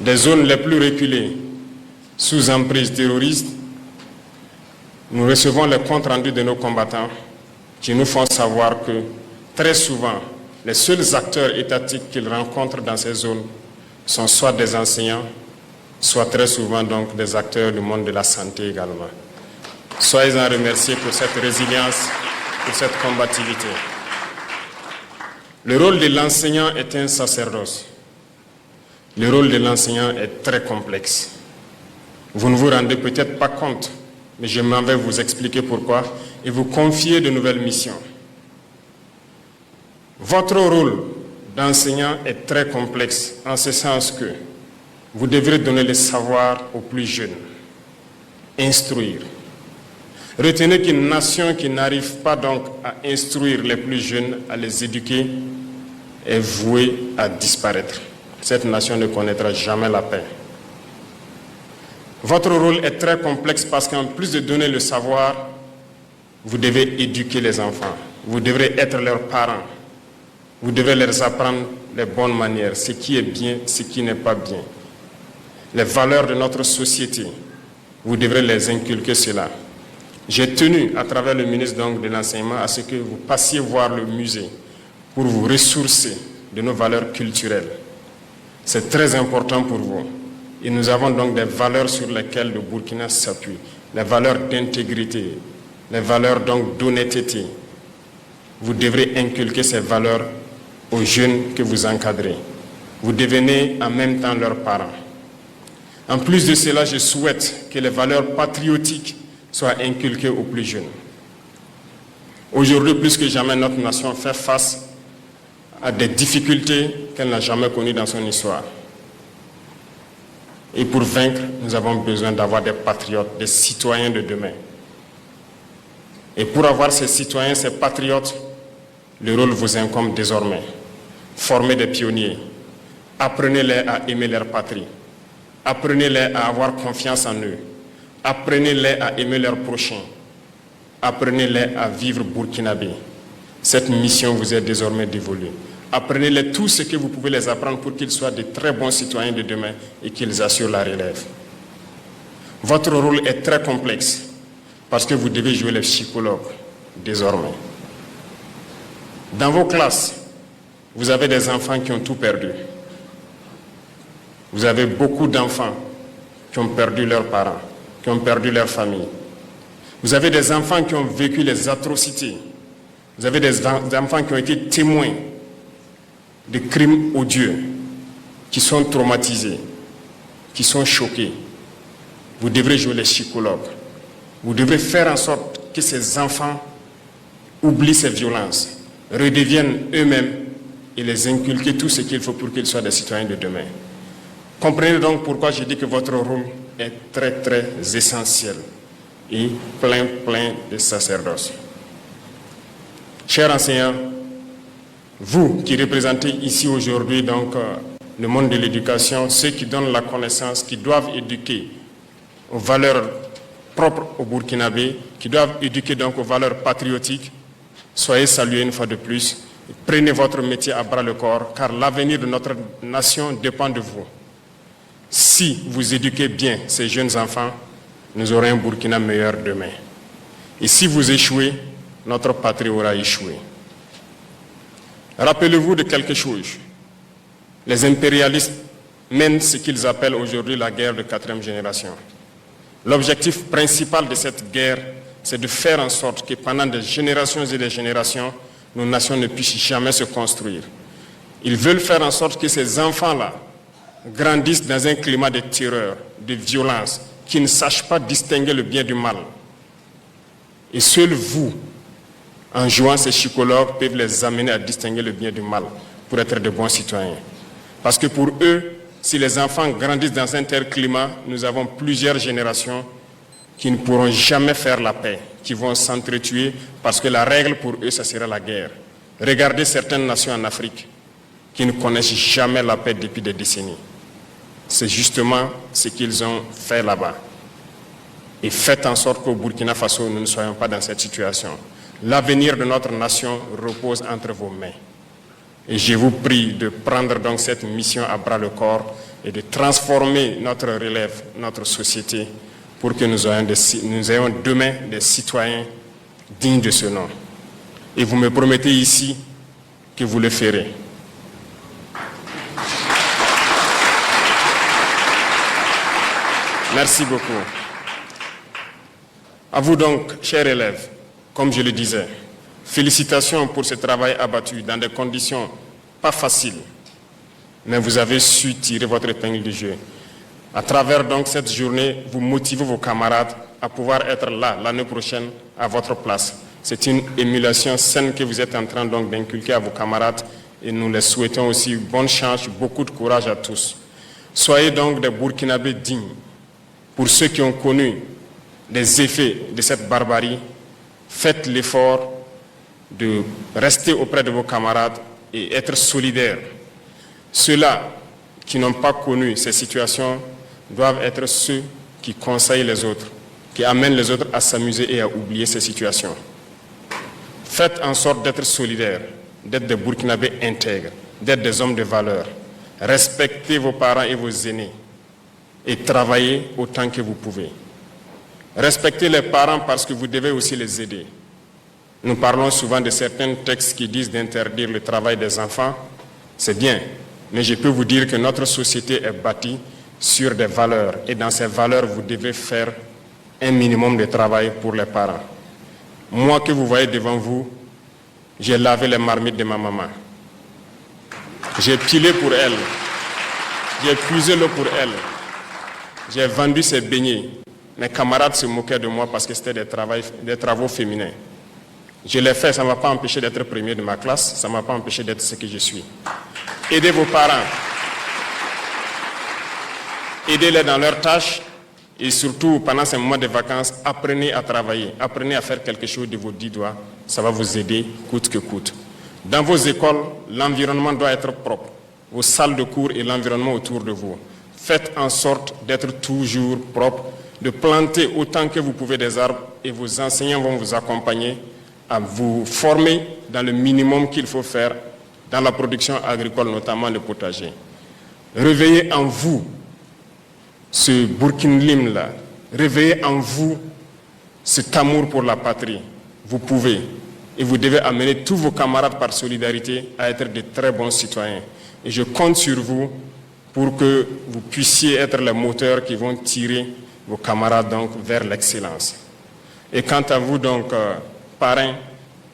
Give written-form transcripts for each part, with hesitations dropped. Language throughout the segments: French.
des zones les plus reculées, sous emprise terroriste, nous recevons les comptes rendus de nos combattants qui nous font savoir que très souvent, les seuls acteurs étatiques qu'ils rencontrent dans ces zones sont soit des enseignants, soit très souvent donc des acteurs du monde de la santé également. Soyez-en remerciés pour cette résilience, pour cette combativité. Le rôle de l'enseignant est un sacerdoce. Le rôle de l'enseignant est très complexe. Vous ne vous rendez peut-être pas compte, mais je m'en vais vous expliquer pourquoi et vous confier de nouvelles missions. Votre rôle d'enseignant est très complexe en ce sens que vous devrez donner le savoir aux plus jeunes, instruire. Retenez qu'une nation qui n'arrive pas donc à instruire les plus jeunes, à les éduquer, est vouée à disparaître. Cette nation ne connaîtra jamais la paix. Votre rôle est très complexe parce qu'en plus de donner le savoir, vous devez éduquer les enfants. Vous devrez être leurs parents. Vous devez leur apprendre les bonnes manières, ce qui est bien, ce qui n'est pas bien. Les valeurs de notre société, vous devrez les inculquer cela. J'ai tenu, à travers le ministre donc, de l'Enseignement, à ce que vous passiez voir le musée pour vous ressourcer de nos valeurs culturelles. C'est très important pour vous. Et nous avons donc des valeurs sur lesquelles le Burkina s'appuie. Les valeurs d'intégrité, les valeurs donc d'honnêteté. Vous devrez inculquer ces valeurs aux jeunes que vous encadrez. Vous devenez en même temps leurs parents. En plus de cela, je souhaite que les valeurs patriotiques soient inculquées aux plus jeunes. Aujourd'hui, plus que jamais, notre nation fait face à des difficultés qu'elle n'a jamais connues dans son histoire. Et pour vaincre, nous avons besoin d'avoir des patriotes, des citoyens de demain. Et pour avoir ces citoyens, ces patriotes, le rôle vous incombe désormais. Formez des pionniers. Apprenez-les à aimer leur patrie. Apprenez-les à avoir confiance en eux. Apprenez-les à aimer leurs prochains. Apprenez-les à vivre burkinabé. Cette mission vous est désormais dévolue. Apprenez-les tout ce que vous pouvez les apprendre pour qu'ils soient de très bons citoyens de demain et qu'ils assurent la relève. Votre rôle est très complexe parce que vous devez jouer les psychologues désormais. Dans vos classes, vous avez des enfants qui ont tout perdu. Vous avez beaucoup d'enfants qui ont perdu leurs parents, qui ont perdu leur famille. Vous avez des enfants qui ont vécu les atrocités. Vous avez des enfants qui ont été témoins de crimes odieux, qui sont traumatisés, qui sont choqués. Vous devrez jouer les psychologues. Vous devrez faire en sorte que ces enfants oublient ces violences, redeviennent eux-mêmes et les inculquer tout ce qu'il faut pour qu'ils soient des citoyens de demain. Comprenez donc pourquoi je dis que votre rôle est très très essentiel et plein de sacerdoce. Chers enseignants, vous qui représentez ici aujourd'hui donc le monde de l'éducation, ceux qui donnent la connaissance, qui doivent éduquer aux valeurs propres au Burkinabé, qui doivent éduquer donc aux valeurs patriotiques, soyez salués une fois de plus. Prenez votre métier à bras le corps, car l'avenir de notre nation dépend de vous. Si vous éduquez bien ces jeunes enfants, nous aurons un Burkina meilleur demain. Et si vous échouez, notre patrie aura échoué. Rappelez-vous de quelque chose. Les impérialistes mènent ce qu'ils appellent aujourd'hui la guerre de 4e génération. L'objectif principal de cette guerre, c'est de faire en sorte que pendant des générations et des générations, nos nations ne puissent jamais se construire. Ils veulent faire en sorte que ces enfants-là grandissent dans un climat de terreur, de violence, qui ne sachent pas distinguer le bien du mal. Et seuls vous, en jouant ces psychologues, peuvent les amener à distinguer le bien du mal pour être de bons citoyens. Parce que pour eux, si les enfants grandissent dans un tel climat, nous avons plusieurs générations qui ne pourront jamais faire la paix, qui vont s'entretuer parce que la règle pour eux, ça sera la guerre. Regardez certaines nations en Afrique qui ne connaissent jamais la paix depuis des décennies. C'est justement ce qu'ils ont fait là-bas. Et faites en sorte qu'au Burkina Faso, nous ne soyons pas dans cette situation. L'avenir de notre nation repose entre vos mains. Et je vous prie de prendre donc cette mission à bras le corps et de transformer notre relève, notre société, pour que nous ayons demain des citoyens dignes de ce nom. Et vous me promettez ici que vous le ferez. Merci beaucoup. À vous donc, chers élèves, comme je le disais, félicitations pour ce travail abattu dans des conditions pas faciles, mais vous avez su tirer votre épingle du jeu. À travers donc cette journée, vous motivez vos camarades à pouvoir être là l'année prochaine à votre place. C'est une émulation saine que vous êtes en train donc d'inculquer à vos camarades et nous les souhaitons aussi bonne chance, beaucoup de courage à tous. Soyez donc des Burkinabés dignes. Pour ceux qui ont connu les effets de cette barbarie, faites l'effort de rester auprès de vos camarades et être solidaires. Ceux-là qui n'ont pas connu ces situations doivent être ceux qui conseillent les autres, qui amènent les autres à s'amuser et à oublier ces situations. Faites en sorte d'être solidaires, d'être des Burkinabés intègres, d'être des hommes de valeur. Respectez vos parents et vos aînés et travaillez autant que vous pouvez. Respectez les parents parce que vous devez aussi les aider. Nous parlons souvent de certains textes qui disent d'interdire le travail des enfants. C'est bien, mais je peux vous dire que notre société est bâtie sur des valeurs. Et dans ces valeurs, vous devez faire un minimum de travail pour les parents. Moi que vous voyez devant vous, j'ai lavé les marmites de ma maman. J'ai pilé pour elle. J'ai puisé l'eau pour elle. J'ai vendu ses beignets. Mes camarades se moquaient de moi parce que c'était des travaux féminins. Je l'ai fait, ça ne m'a pas empêché d'être premier de ma classe, ça ne m'a pas empêché d'être ce que je suis. Aidez vos parents. Aidez-les dans leurs tâches et surtout, pendant ces moments de vacances, apprenez à travailler, apprenez à faire quelque chose de vos 10 doigts. Ça va vous aider coûte que coûte. Dans vos écoles, l'environnement doit être propre. Vos salles de cours et l'environnement autour de vous. Faites en sorte d'être toujours propre, de planter autant que vous pouvez des arbres et vos enseignants vont vous accompagner à vous former dans le minimum qu'il faut faire dans la production agricole, notamment le potager. Réveillez en vous ce Burkinlim-là. Réveillez en vous cet amour pour la patrie. Vous pouvez et vous devez amener tous vos camarades par solidarité à être de très bons citoyens. Et je compte sur vous pour que vous puissiez être les moteurs qui vont tirer vos camarades donc vers l'excellence. Et quant à vous donc, parrains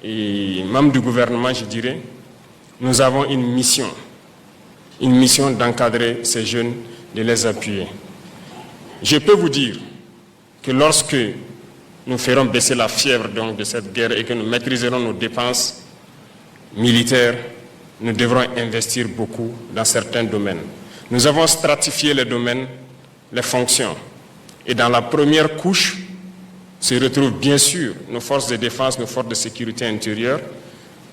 et membres du gouvernement, je dirais, nous avons une mission d'encadrer ces jeunes, de les appuyer. Je peux vous dire que lorsque nous ferons baisser la fièvre donc, de cette guerre et que nous maîtriserons nos dépenses militaires, nous devrons investir beaucoup dans certains domaines. Nous avons stratifié les domaines, les fonctions. Et dans la première couche se retrouvent bien sûr nos forces de défense, nos forces de sécurité intérieure,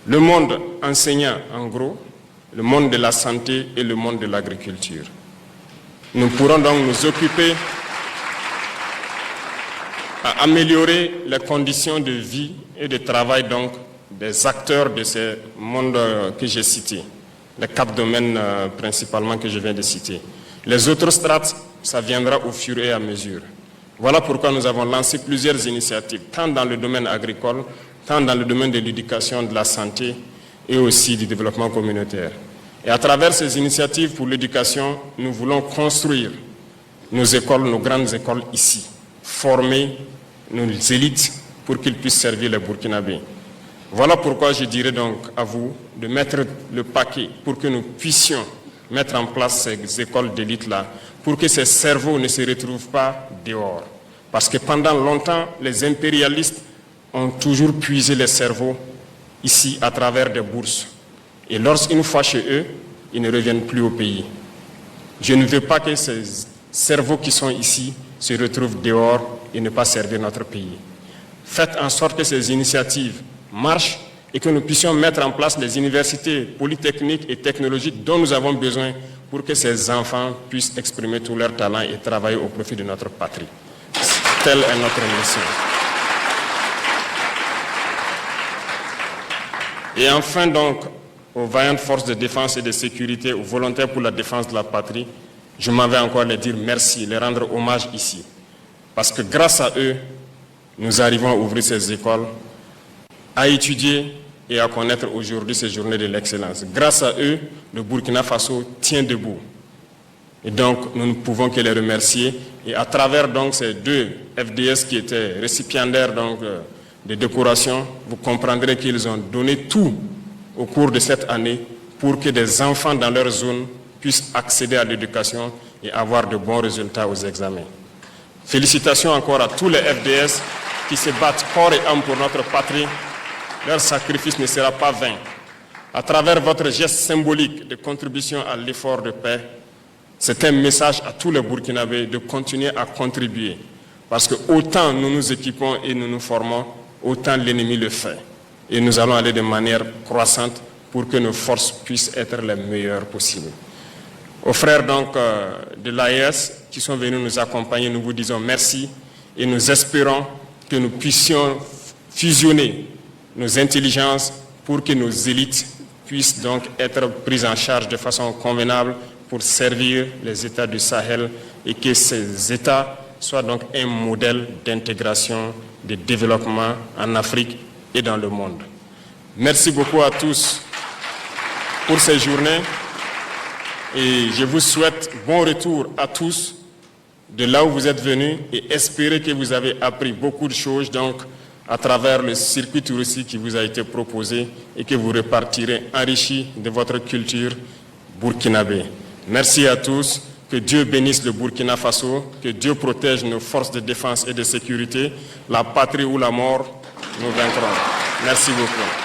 le monde enseignant en gros, le monde de la santé et le monde de l'agriculture. Nous pourrons donc nous occuper à améliorer les conditions de vie et de travail donc, des acteurs de ces mondes que j'ai cités, les 4 domaines principalement que je viens de citer. Les autres strates, ça viendra au fur et à mesure. Voilà pourquoi nous avons lancé plusieurs initiatives, tant dans le domaine agricole, tant dans le domaine de l'éducation, de la santé et aussi du développement communautaire. Et à travers ces initiatives pour l'éducation, nous voulons construire nos écoles, nos grandes écoles ici, former nos élites pour qu'ils puissent servir les Burkinabés. Voilà pourquoi je dirais donc à vous de mettre le paquet pour que nous puissions mettre en place ces écoles d'élite-là, pour que ces cerveaux ne se retrouvent pas dehors. Parce que pendant longtemps, les impérialistes ont toujours puisé les cerveaux ici à travers des bourses. Et lorsqu'une fois chez eux, ils ne reviennent plus au pays. Je ne veux pas que ces cerveaux qui sont ici se retrouvent dehors et ne pas servir notre pays. Faites en sorte que ces initiatives marchent et que nous puissions mettre en place les universités polytechniques et technologiques dont nous avons besoin pour que ces enfants puissent exprimer tout leur talent et travailler au profit de notre patrie. Telle est notre mission. Et enfin donc, aux vaillantes forces de défense et de sécurité, aux volontaires pour la défense de la patrie, je m'en vais encore les dire merci, les rendre hommage ici. Parce que grâce à eux, nous arrivons à ouvrir ces écoles, à étudier et à connaître aujourd'hui ces journées de l'excellence. Grâce à eux, le Burkina Faso tient debout. Et donc, nous ne pouvons que les remercier. Et à travers donc, ces deux FDS qui étaient récipiendaires donc, des décorations, vous comprendrez qu'ils ont donné tout au cours de cette année pour que des enfants dans leur zone puissent accéder à l'éducation et avoir de bons résultats aux examens. Félicitations encore à tous les FDS qui se battent corps et âme pour notre patrie. Leur sacrifice ne sera pas vain. À travers votre geste symbolique de contribution à l'effort de paix, c'est un message à tous les Burkinabés de continuer à contribuer. Parce que autant nous nous équipons et nous nous formons, autant l'ennemi le fait. Et nous allons aller de manière croissante pour que nos forces puissent être les meilleures possibles. Aux frères donc de l'AES qui sont venus nous accompagner, nous vous disons merci et nous espérons que nous puissions fusionner nos intelligences pour que nos élites puissent donc être prises en charge de façon convenable pour servir les États du Sahel et que ces États soient donc un modèle d'intégration, de développement en Afrique et dans le monde. Merci beaucoup à tous pour ces journées et je vous souhaite bon retour à tous de là où vous êtes venus et espérer que vous avez appris beaucoup de choses donc à travers le circuit touristique qui vous a été proposé et que vous repartirez enrichi de votre culture burkinabé. Merci à tous, que Dieu bénisse le Burkina Faso, que Dieu protège nos forces de défense et de sécurité, la patrie ou la mort, nous vaincrons. Merci beaucoup.